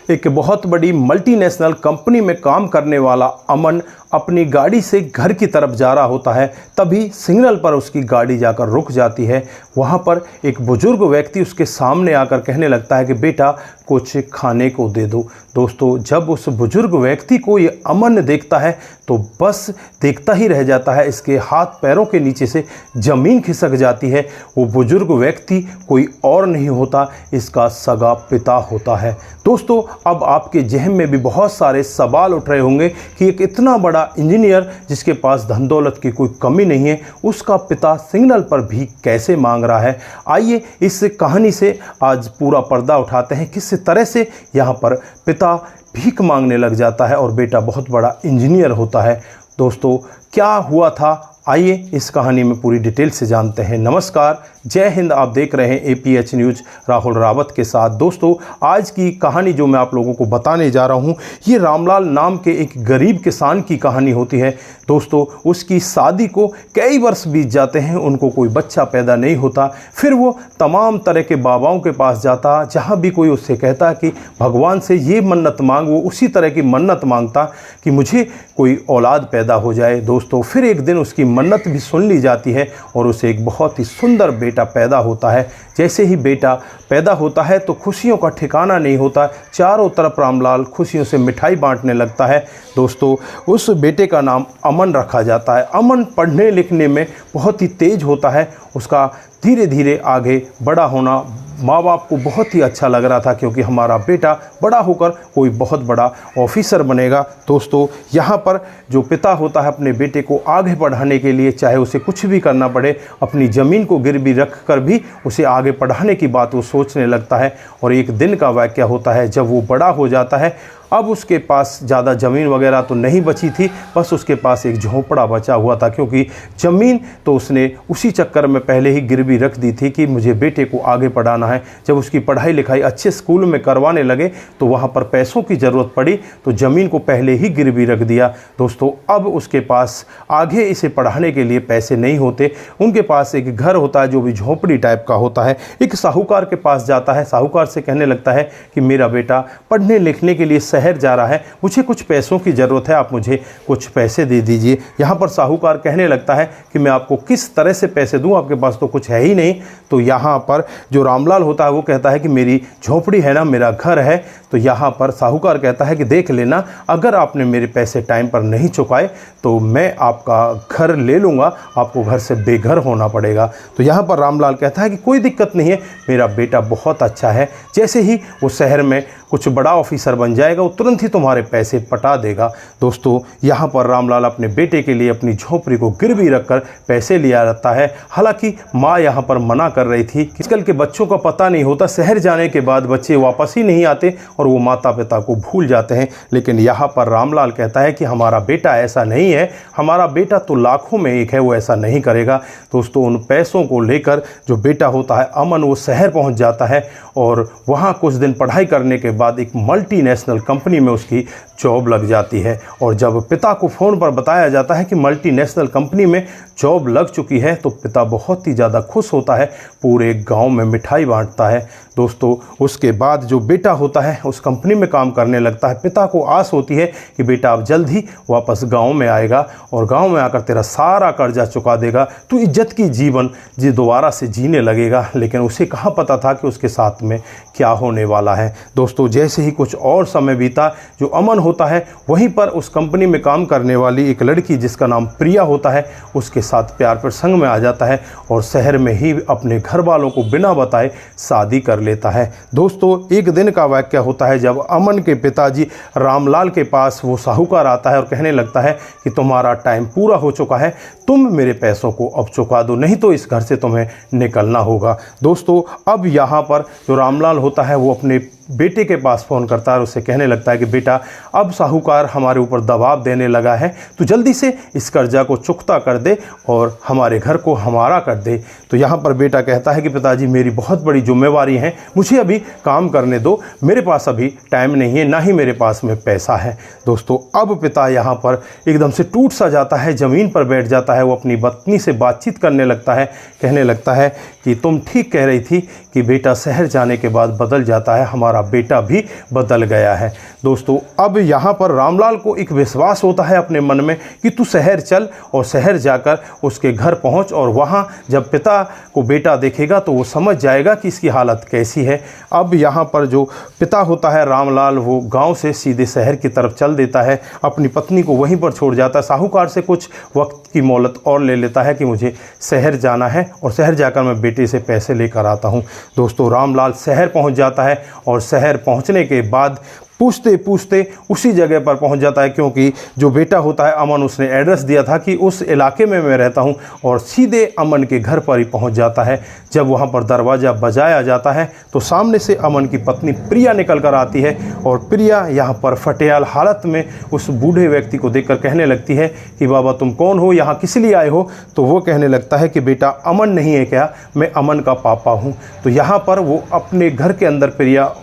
एक बहुत बड़ी मल्टीनेशनल कंपनी में काम करने वाला अमन अपनी गाड़ी से घर की तरफ जा रहा होता है। तभी सिग्नल पर उसकी गाड़ी जाकर रुक जाती है। वहाँ पर एक बुजुर्ग व्यक्ति उसके सामने आकर कहने लगता है कि बेटा कुछ खाने को दे दो। दोस्तों, जब उस बुजुर्ग व्यक्ति को ये अमन देखता है तो बस देखता ही रह जाता है। इसके हाथ पैरों के नीचे से ज़मीन खिसक जाती है। वो बुजुर्ग व्यक्ति कोई और नहीं होता, इसका सगा पिता होता है। दोस्तों, अब आपके जहन में भी बहुत सारे सवाल उठ रहे होंगे कि एक इतना बड़ा इंजीनियर जिसके पास धन दौलत की कोई कमी नहीं है, उसका पिता सिग्नल पर भी कैसे मांग रहा है। आइए इस कहानी से आज पूरा पर्दा उठाते हैं। किस तरह से यहाँ पर पिता भीख मांगने लग जाता है और बेटा बहुत बड़ा इंजीनियर होता है। दोस्तों, क्या हुआ था, आइए इस कहानी में पूरी डिटेल से जानते हैं। नमस्कार, जय हिंद। आप देख रहे हैं APH न्यूज़ राहुल रावत के साथ। दोस्तों, आज की कहानी जो मैं आप लोगों को बताने जा रहा हूं, ये रामलाल नाम के एक गरीब किसान की कहानी होती है। दोस्तों, उसकी शादी को कई वर्ष बीत जाते हैं, उनको कोई बच्चा पैदा नहीं होता। फिर वो तमाम तरह के बाबाओं के पास जाता, जहाँ भी कोई उससे कहता कि भगवान से ये मन्नत मांग, वो उसी तरह की मन्नत मांगता कि मुझे कोई औलाद पैदा हो जाए। दोस्तों, फिर एक दिन उसकी मन्नत भी सुन ली जाती है और उसे एक बहुत ही सुंदर बेटा पैदा होता है। जैसे ही बेटा पैदा होता है तो खुशियों का ठिकाना नहीं होता। चारों तरफ रामलाल खुशियों से मिठाई बांटने लगता है। दोस्तों, उस बेटे का नाम अमन रखा जाता है। अमन पढ़ने लिखने में बहुत ही तेज होता है। उसका धीरे धीरे आगे बड़ा होना माँ बाप को बहुत ही अच्छा लग रहा था, क्योंकि हमारा बेटा बड़ा होकर कोई बहुत बड़ा ऑफिसर बनेगा। दोस्तों, यहाँ पर जो पिता होता है अपने बेटे को आगे बढ़ाने के लिए, चाहे उसे कुछ भी करना पड़े, अपनी ज़मीन को गिरवी रख कर भी उसे आगे पढ़ाने की बात वो सोचने लगता है। और एक दिन का वाक़या होता है, जब वो बड़ा हो जाता है। अब उसके पास ज़्यादा ज़मीन वगैरह तो नहीं बची थी, बस उसके पास एक झोंपड़ा बचा हुआ था, क्योंकि ज़मीन तो उसने उसी चक्कर में पहले ही गिरवी रख दी थी कि मुझे बेटे को आगे पढ़ाना है। जब उसकी पढ़ाई लिखाई अच्छे स्कूल में करवाने लगे तो वहाँ पर पैसों की ज़रूरत पड़ी, तो ज़मीन को पहले ही गिरवी रख दिया। दोस्तों, अब उसके पास आगे इसे पढ़ाने के लिए पैसे नहीं होते। उनके पास एक घर होता है जो भी झोंपड़ी टाइप का होता है। एक साहूकार के पास जाता है, साहूकार से कहने लगता है कि मेरा बेटा पढ़ने लिखने के लिए शहर जा रहा है, मुझे कुछ पैसों की ज़रूरत है, आप मुझे कुछ पैसे दे दीजिए। यहाँ पर साहूकार कहने लगता है कि मैं आपको किस तरह से पैसे दूँ, आपके पास तो कुछ है ही नहीं। तो यहाँ पर जो रामलाल होता है वो कहता है कि मेरी झोपड़ी है ना, मेरा घर है। तो यहाँ पर साहूकार कहता है कि देख लेना, अगर आपने मेरे पैसे टाइम पर नहीं चुकाए तो मैं आपका घर ले लूँगा, आपको घर से बेघर होना पड़ेगा। तो यहाँ पर रामलाल कहता है कि कोई दिक्कत नहीं है, मेरा बेटा बहुत अच्छा है, जैसे ही वो शहर में कुछ बड़ा ऑफिसर बन जाएगा वो तुरंत ही तुम्हारे पैसे पटा देगा। दोस्तों, यहाँ पर रामलाल अपने बेटे के लिए अपनी झोपड़ी को गिरवी रखकर पैसे लिया रहता है। हालांकि माँ यहाँ पर मना कर रही थी। आजकल के बच्चों का पता नहीं होता, शहर जाने के बाद बच्चे वापस ही नहीं आते और वो माता पिता को भूल जाते हैं। लेकिन यहाँ पर रामलाल कहता है कि हमारा बेटा ऐसा नहीं है, हमारा बेटा तो लाखों में एक है, वो ऐसा नहीं करेगा। दोस्तों, उन पैसों को लेकर जो बेटा होता है अमन, वो शहर पहुँच जाता है और वहाँ कुछ दिन पढ़ाई करने के बाद एक मल्टीनेशनल कंपनी में उसकी जॉब लग जाती है। और जब पिता को फ़ोन पर बताया जाता है कि मल्टीनेशनल कंपनी में जॉब लग चुकी है तो पिता बहुत ही ज़्यादा खुश होता है, पूरे गांव में मिठाई बांटता है। दोस्तों, उसके बाद जो बेटा होता है उस कंपनी में काम करने लगता है। पिता को आस होती है कि बेटा अब जल्द ही वापस गांव में आएगा और गांव में आकर तेरा सारा कर्जा चुका देगा, तू इज्जत की जीवन दोबारा से जीने लगेगा। लेकिन उसे कहाँ पता था कि उसके साथ में क्या होने वाला है। दोस्तों, जैसे ही कुछ और समय बीता, जो अमन होता है वहीं पर उस कंपनी में काम करने वाली एक लड़की जिसका नाम प्रिया होता है, उसके साथ प्यार प्रसंग में आ जाता है और शहर में ही अपने घर वालों को बिना बताए शादी कर लेता है। दोस्तों, एक दिन का वाक़या होता है जब अमन के पिताजी रामलाल के पास वो साहूकार आता है और कहने लगता है कि तुम्हारा टाइम पूरा हो चुका है, तुम मेरे पैसों को अब चुका दो, नहीं तो इस घर से तुम्हें निकलना होगा। दोस्तों, अब यहाँ पर जो रामलाल होता है वो अपने बेटे के पास फ़ोन करता है और उससे कहने लगता है कि बेटा, अब साहूकार हमारे ऊपर दबाव देने लगा है, तो जल्दी से इस कर्जा को चुकता कर दे और हमारे घर को हमारा कर दे। तो यहाँ पर बेटा कहता है कि पिताजी, मेरी बहुत बड़ी जिम्मेवारी है, मुझे अभी काम करने दो, मेरे पास अभी टाइम नहीं है, ना ही मेरे पास में पैसा है। दोस्तों, अब पिता यहाँ पर एकदम से टूट सा जाता है, ज़मीन पर बैठ जाता है, वो अपनी पत्नी से बातचीत करने लगता है, कहने लगता है कि तुम ठीक कह रही थी कि बेटा शहर जाने के बाद बदल जाता है, हमारा बेटा भी बदल गया है। दोस्तों अब यहाँ पर रामलाल को एक विश्वास होता है अपने मन में कि तू शहर चल और शहर जाकर उसके घर पहुँच, और वहाँ जब पिता को बेटा देखेगा तो वो समझ जाएगा कि इसकी हालत कैसी है। अब यहाँ पर जो पिता होता है रामलाल, वो गांव से सीधे शहर की तरफ चल देता है, अपनी पत्नी को वहीं पर छोड़ जाता है। साहूकार से कुछ वक्त की मोहलत और ले लेता है कि मुझे शहर जाना है और शहर जाकर मैं बेटे से पैसे लेकर आता हूँ। दोस्तों रामलाल शहर पहुँच जाता है और शहर पहुँचने के बाद पूछते पूछते उसी जगह पर पहुंच जाता है, क्योंकि जो बेटा होता है अमन, उसने एड्रेस दिया था कि उस इलाके में मैं रहता हूं, और सीधे अमन के घर पर ही पहुंच जाता है। जब वहां पर दरवाज़ा बजाया जाता है तो सामने से अमन की पत्नी प्रिया निकल कर आती है, और प्रिया यहां पर फटेहाल हालत में उस बूढ़े व्यक्ति को देखकर कहने लगती है कि बाबा तुम कौन हो, यहाँ किस लिए आए हो? तो वो कहने लगता है कि बेटा अमन नहीं है क्या? मैं अमन का पापा हूँ। तो यहाँ पर वो अपने घर के अंदर प्रिया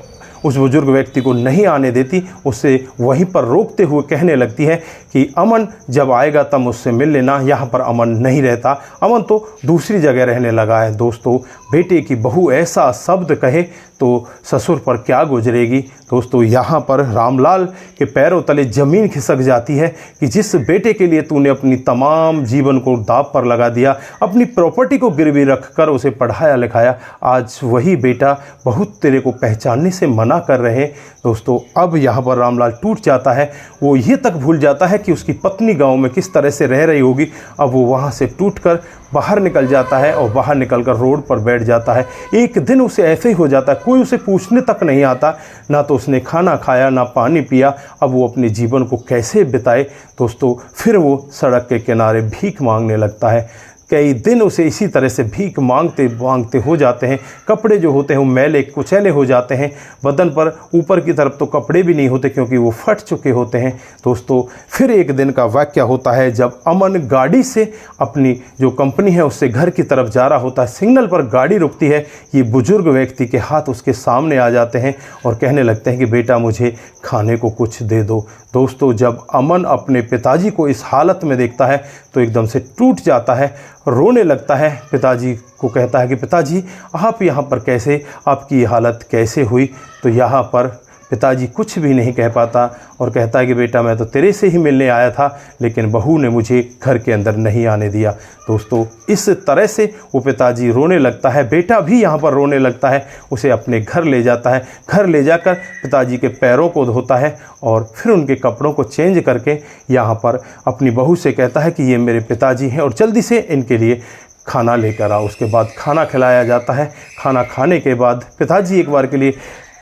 उस बुजुर्ग व्यक्ति को नहीं आने देती, उससे वहीं पर रोकते हुए कहने लगती है कि अमन जब आएगा तब मुझसे मिल लेना, यहाँ पर अमन नहीं रहता, अमन तो दूसरी जगह रहने लगा है। दोस्तों बेटे की बहू ऐसा शब्द कहे तो ससुर पर क्या गुजरेगी। दोस्तों यहाँ पर रामलाल के पैरों तले ज़मीन खिसक जाती है कि जिस बेटे के लिए तूने अपनी तमाम जीवन को दांव पर लगा दिया, अपनी प्रॉपर्टी को गिरवी रखकर उसे पढ़ाया लिखाया, आज वही बेटा बहुत तेरे को पहचानने से मना कर रहे। दोस्तों अब यहाँ पर रामलाल टूट जाता है, वो ये तक भूल जाता है कि उसकी पत्नी गांव में किस तरह से रह रही होगी। अब वो वहाँ से टूटकर बाहर निकल जाता है और बाहर निकलकर रोड पर बैठ जाता है। एक दिन उसे ऐसे ही हो जाता है, कोई उसे पूछने तक नहीं आता, ना तो उसने खाना खाया ना पानी पिया। अब वो अपने जीवन को कैसे बिताए। दोस्तों फिर वो सड़क के किनारे भीख मांगने लगता है। कई दिन उसे इसी तरह से भीख मांगते मांगते हो जाते हैं। कपड़े जो होते हैं वो मैले कुचैले हो जाते हैं, बदन पर ऊपर की तरफ तो कपड़े भी नहीं होते क्योंकि वो फट चुके होते हैं। दोस्तों फिर एक दिन का वाक़या होता है जब अमन गाड़ी से अपनी जो कंपनी है उससे घर की तरफ जा रहा होता है। सिग्नल पर गाड़ी रुकती है, ये बुजुर्ग व्यक्ति के हाथ उसके सामने आ जाते हैं और कहने लगते हैं कि बेटा मुझे खाने को कुछ दे दो। दोस्तों जब अमन अपने पिताजी को इस हालत में देखता है तो एकदम से टूट जाता है, रोने लगता है। पिताजी को कहता है कि पिताजी आप यहाँ पर कैसे, आपकी हालत कैसे हुई? तो यहाँ पर पिताजी कुछ भी नहीं कह पाता और कहता है कि बेटा मैं तो तेरे से ही मिलने आया था, लेकिन बहू ने मुझे घर के अंदर नहीं आने दिया। दोस्तों इस तरह से वो पिताजी रोने लगता है, बेटा भी यहाँ पर रोने लगता है, उसे अपने घर ले जाता है। घर ले जाकर पिताजी के पैरों को धोता है और फिर उनके कपड़ों को चेंज करके यहाँ पर अपनी बहू से कहता है कि ये मेरे पिताजी हैं और जल्दी से इनके लिए खाना लेकर आओ। उसके बाद खाना खिलाया जाता है। खाना खाने के बाद पिताजी एक बार के लिए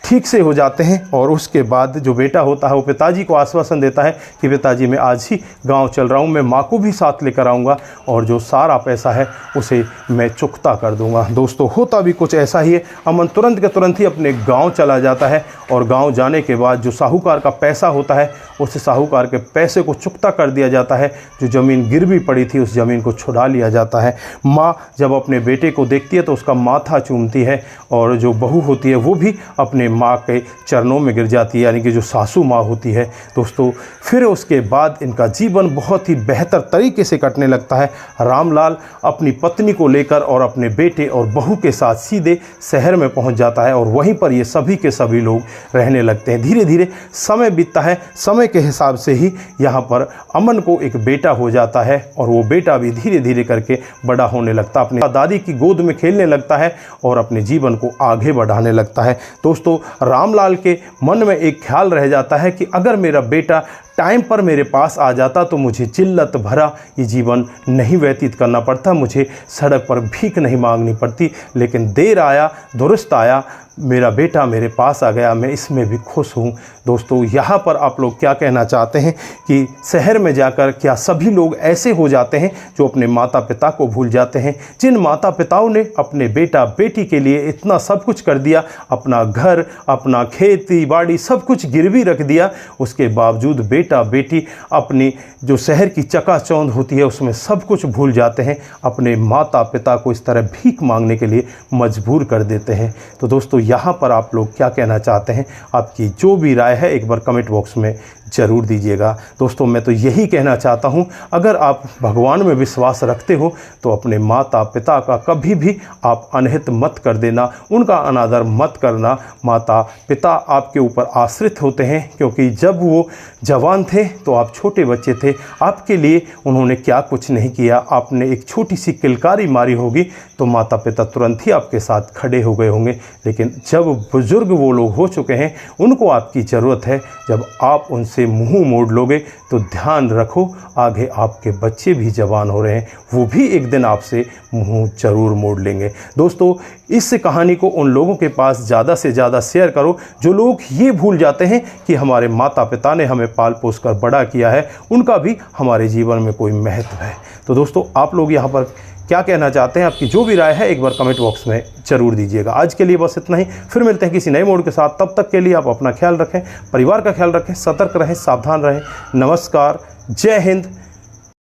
ठीक से हो जाते हैं और उसके बाद जो बेटा होता है वो पिताजी को आश्वासन देता है कि पिताजी मैं आज ही गांव चल रहा हूं, मैं माँ को भी साथ लेकर आऊँगा और जो सारा पैसा है उसे मैं चुकता कर दूंगा। दोस्तों होता भी कुछ ऐसा ही है। अमन तुरंत के तुरंत ही अपने गांव चला जाता है और गांव जाने के बाद जो साहूकार का पैसा होता है उस साहूकार के पैसे को चुकता कर दिया जाता है। जो ज़मीन गिरवी पड़ी थी उस ज़मीन को छुड़ा लिया जाता है। माँ जब अपने बेटे को देखती है तो उसका माथा चूमती है और जो बहू होती है वो भी अपने माँ के चरणों में गिर जाती है, यानी कि जो सासू माँ होती है। दोस्तों फिर उसके बाद इनका जीवन बहुत ही बेहतर तरीके से कटने लगता है। रामलाल अपनी पत्नी को लेकर और अपने बेटे और बहू के साथ सीधे शहर में पहुंच जाता है और वहीं पर ये सभी के सभी लोग रहने लगते हैं। धीरे धीरे समय बीतता है। समय के हिसाब से ही यहाँ पर अमन को एक बेटा हो जाता है और वो बेटा भी धीरे धीरे करके बड़ा होने लगता है, अपनी दादी की गोद में खेलने लगता है और अपने जीवन को आगे बढ़ाने लगता है। दोस्तों रामलाल के मन में एक ख्याल रह जाता है कि अगर मेरा बेटा टाइम पर मेरे पास आ जाता तो मुझे जिल्लत भरा ये जीवन नहीं व्यतीत करना पड़ता, मुझे सड़क पर भीख नहीं मांगनी पड़ती। लेकिन देर आया दुरुस्त आया, मेरा बेटा मेरे पास आ गया, मैं इसमें भी खुश हूँ। दोस्तों यहाँ पर आप लोग क्या कहना चाहते हैं कि शहर में जाकर क्या सभी लोग ऐसे हो जाते हैं जो अपने माता पिता को भूल जाते हैं? जिन माता पिताओं ने अपने बेटा बेटी के लिए इतना सब कुछ कर दिया, अपना घर अपना खेती बाड़ी सब कुछ गिरवी रख दिया, उसके बावजूद बेटा बेटी अपनी जो शहर की चकाचौंध होती है उसमें सब कुछ भूल जाते हैं, अपने माता पिता को इस तरह भीख मांगने के लिए मजबूर कर देते हैं। तो दोस्तों यहाँ पर आप लोग क्या कहना चाहते हैं? आपकी जो भी राय है एक बार कमेंट बॉक्स में ज़रूर दीजिएगा। दोस्तों, मैं तो यही कहना चाहता हूँ, अगर आप भगवान में विश्वास रखते हो तो अपने माता पिता का कभी भी आप अनहित मत कर देना, उनका अनादर मत करना। माता पिता आपके ऊपर आश्रित होते हैं, क्योंकि जब वो जवान थे तो आप छोटे बच्चे थे, आपके लिए उन्होंने क्या कुछ नहीं किया। आपने एक छोटी सी किलकारी मारी होगी तो माता पिता तुरंत ही आपके साथ खड़े हो गए होंगे, लेकिन जब बुजुर्ग वो लोग हो चुके हैं, उनको आपकी ज़रूरत है। जब आप उनसे मुंह मोड़ लोगे तो ध्यान रखो, आगे आपके बच्चे भी जवान हो रहे हैं, वो भी एक दिन आपसे मुंह जरूर मोड़ लेंगे। दोस्तों, इस कहानी को उन लोगों के पास ज़्यादा से ज़्यादा शेयर करो जो लोग ये भूल जाते हैं कि हमारे माता पिता ने हमें पाल पोस कर बड़ा किया है, उनका भी हमारे जीवन में कोई महत्व है। तो दोस्तों, आप लोग यहाँ पर क्या कहना चाहते हैं, आपकी जो भी राय है एक बार कमेंट बॉक्स में ज़रूर दीजिएगा। आज के लिए बस इतना ही, फिर मिलते हैं किसी नए मोड़ के साथ। तब तक के लिए आप अपना ख्याल रखें, परिवार का ख्याल रखें, सतर्क रहें, सावधान रहें। नमस्कार, जय हिंद,